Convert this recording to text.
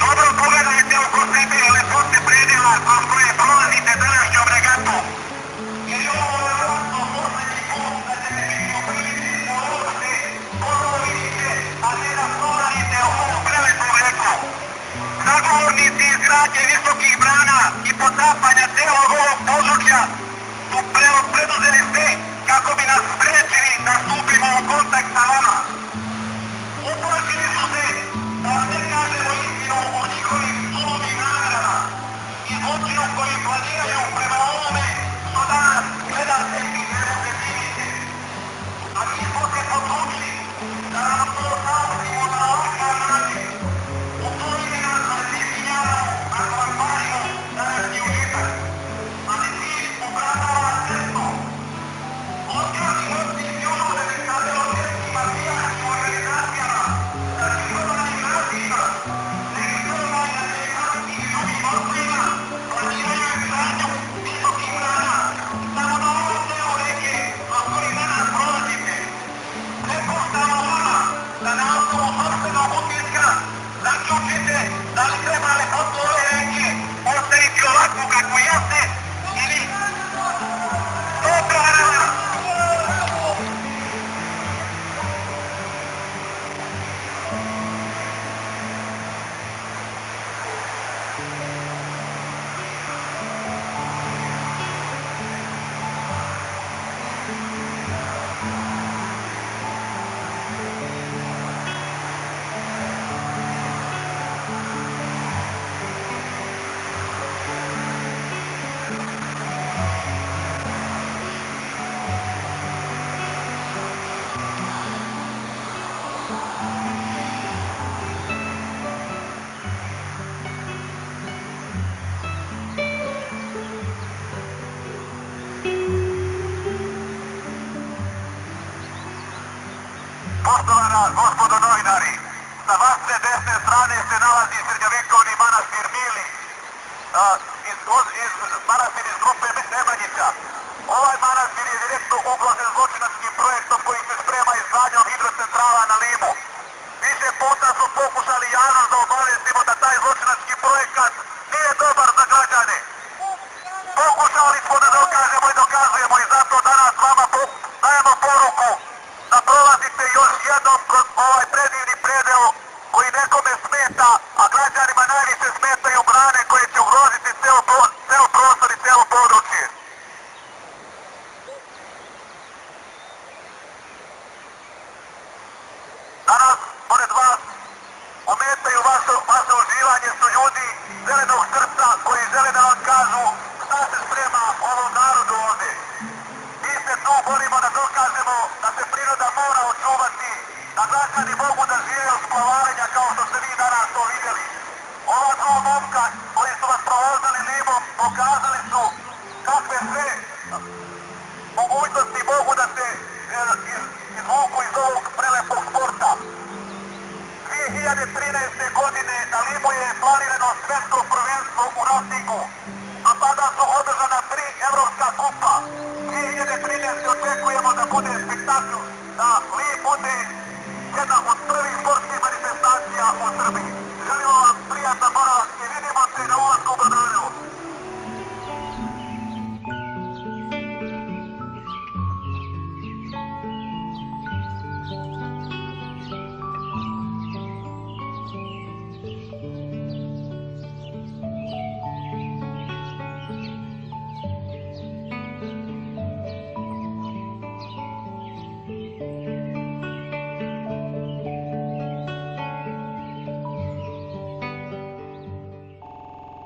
Dobro pogledajte oko sebe lepote predela kroz koje prolazite današnjom regatom. Jer je ovo vjerojatno poslednji put da ćete biti u prilici da uopšte polovite, a ne da proradite ovu prelepu reku. Zagovornici izgradnje visokih brana i potapanja celog ovog područja su preduzeli sve kako bi nas sprečili da stupimo u kontakt sa vama. Uplašili su se da ne kažemo istinu o njihovim suludnim namerama i zločinu koji planiraju prema ovome što danas gledate i ne možete vidite. A mi smo se odlučili da nam to saopštimo na ovakav način. U to ime nas ne izvinjavamo ako vam parimo današnji užitak. Ali mi obratava sredstvo. Otkrivači moćnih ljude sa belosvjetskim mafijaškim organizacijama, sa žigovanim nacijima, registrovanim na nezavisnim i drugim osnovima, planiraju izgradnju visokih brana samo na ovom delu reke kroz koji danas prolazite. Prepuštamo vama da na osnovu sopstvenog utiska zaključite da li treba lepotu ove reke ostaviti ovakvu kakvu jeste ili to pravila. Poštovana gospodo novinari, sa vaše desne strane se nalazi srednjovjekovni manastir Mili, manastir iz grupe Nemanjića. Ovaj manastir je direktno ugrožen zločinačkim projektom koji se sprema izgradnjom hidrocentrala na Limu. Više puta smo pokušali javnost da obavestimo da taj zločinački projekat nije dobar za građane. Pokušali smo da dokažemo i dokazujemo i zato danas vama dajemo poruku da prolazite još jednom kroz ovaj predivni predel koji nekome smeta, a građanima najviše smetaju brane koje će ugroziti ceo prostor i celo područje. Danas, pored vas, ometaju vaše uživanje su ljudi zelenog srca koji žele da vam kažu šta se sprema ovom narodu ovde. Mi se tu borimo da dokažemo da se priroda mora očuvati, da građani mogu da žive od splavarenja kao što ste vi danas to vidjeli. Ova dva momka koji su vas provozili Limom pokazali su kakve sve mogućnosti mogu da se izvuku iz ovog prelepog sporta. 2013. godine na Limu je planirano svetsko prvenstvo u raftingu, a tada su održana 3 evropska kupa. 2013. očekujemo da bude spektakl, da Lim bude